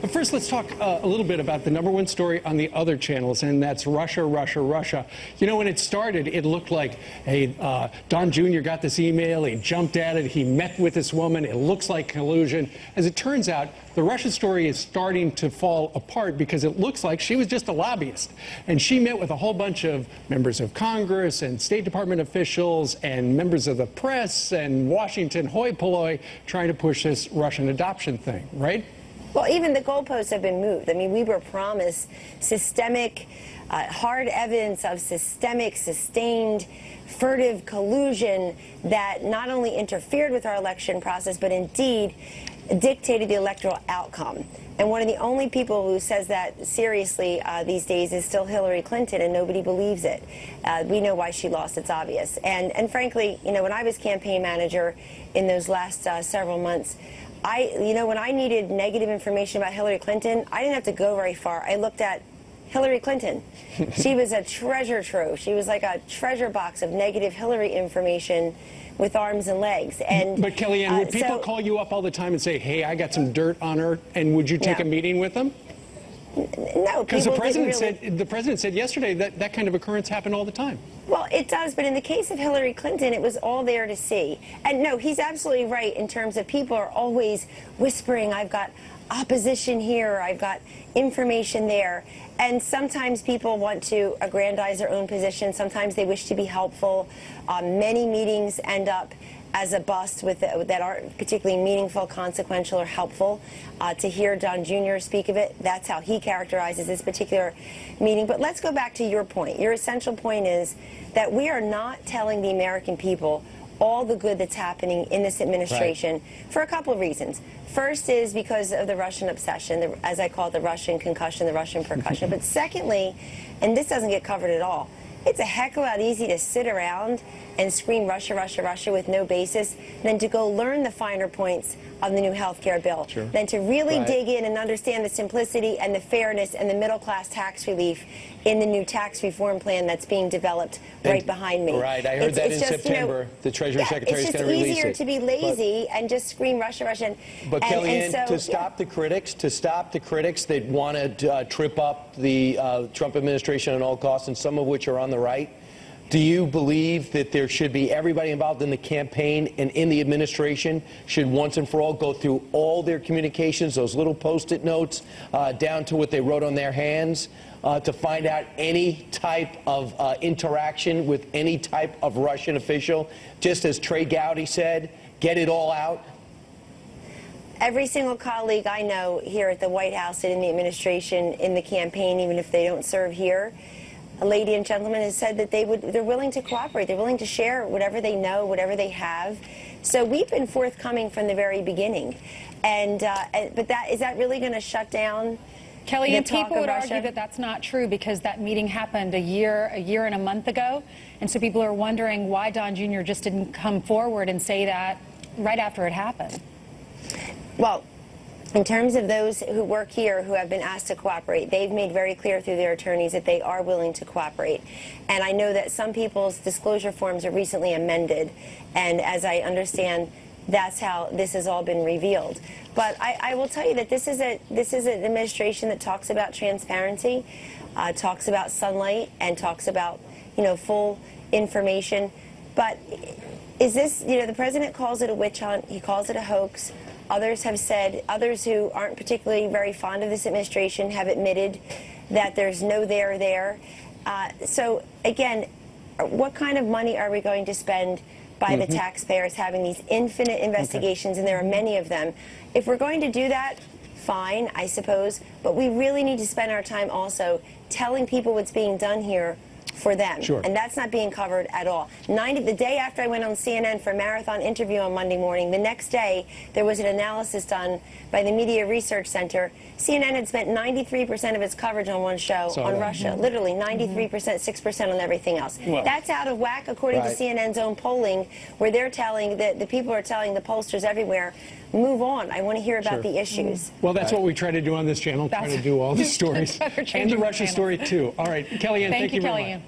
But first, let's talk a little bit about the #1 story on the other channels, and that's Russia, Russia, Russia. You know, when it started, it looked like, hey, Don Jr. got this email, he jumped at it, he met with this woman, it looks like collusion. As it turns out, the Russia story is starting to fall apart because it looks like she was just a lobbyist. And she met with a whole bunch of members of Congress and State Department officials and members of the press and Washington hoi polloi trying to push this Russian adoption thing, right? Well, even the goalposts have been moved. I mean, we were promised systemic, hard evidence of systemic, sustained, furtive collusion that not only interfered with our election process, but indeed dictated the electoral outcome. And one of the only people who says that seriously these days is still Hillary Clinton, and nobody believes it. We know why she lost. It's obvious. And frankly, you know, when I was campaign manager in those last several months, when I needed negative information about Hillary Clinton, I didn't have to go very far. I looked at Hillary Clinton. She was a treasure trove. She was like a treasure box of negative Hillary information with arms and legs. And but Kellyanne, would people call you up all the time and say, hey, I got some dirt on her, and would you take a meeting with them? No, because the president said yesterday that that kind of occurrence happened all the time. Well, it does, but in the case of Hillary Clinton, it was all there to see. And no, he's absolutely right in terms of people are always whispering, I've got opposition here, I've got information there. And sometimes people want to aggrandize their own position. Sometimes they wish to be helpful. Many meetings end up as a bust that aren't particularly meaningful, consequential, or helpful. To hear Don Jr. speak of it, that's how he characterizes this particular meeting. But let's go back to your point. Your essential point is that we are not telling the American people all the good that's happening in this administration for a couple of reasons. First is because of the Russian obsession, as I call it, the Russian concussion, the Russian percussion. But secondly, and this doesn't get covered at all, it's a heck of a lot easier to sit around and scream Russia, Russia, Russia with no basis than to go learn the finer points of the new health care bill, than to really dig in and understand the simplicity and the fairness and the middle-class tax relief in the new tax reform plan that's being developed right behind me. Right, I heard that in September. You know, the Treasury Secretary is going to release it. It's just easier to be lazy and just scream Russia, Russia. But Kellyanne, to stop the critics, that want to trip up the Trump administration at all costs, and some of which are on the right, do you believe that there should be everybody involved in the campaign and in the administration should once and for all go through all their communications, those little Post-it notes, down to what they wrote on their hands, to find out any type of interaction with any type of Russian official? Just as Trey Gowdy said, get it all out? Every single colleague I know here at the White House and in the administration, in the campaign, even if they don't serve here, a lady and gentleman has said that they're willing to cooperate. They're willing to share whatever they know, whatever they have. So we've been forthcoming from the very beginning. And but is that really going to shut down? Kellyanne, people would argue that that's not true because that meeting happened a year and a month ago, and so people are wondering why Don Jr. just didn't come forward and say that right after it happened. Well, in terms of those who work here who have been asked to cooperate, they've made very clear through their attorneys that they are willing to cooperate. And I know that some people's disclosure forms are recently amended, and as I understand, that's how this has all been revealed. But I will tell you that this is an administration that talks about transparency, talks about sunlight, and talks about, you know, full information. But is this, you know, the president calls it a witch hunt, he calls it a hoax. Others have said, others who aren't particularly very fond of this administration have admitted that there's no there. So again, what kind of money are we going to spend by the taxpayers having these infinite investigations, and there are many of them? If we're going to do that, fine, I suppose, but we really need to spend our time also telling people what's being done here for them. And that's not being covered at all. The day after I went on CNN for a marathon interview on Monday morning, the next day there was an analysis done by the Media Research Center. CNN had spent 93% of its coverage on one show on Russia. Literally 93%, 6% on everything else. That's out of whack according to CNN's own polling, where they're telling, the people are telling the pollsters everywhere, move on. I want to hear about the issues. Well, that's what we try to do on this channel, try to do all the stories. And the Russia story, too. All right, Kellyanne, thank you very much.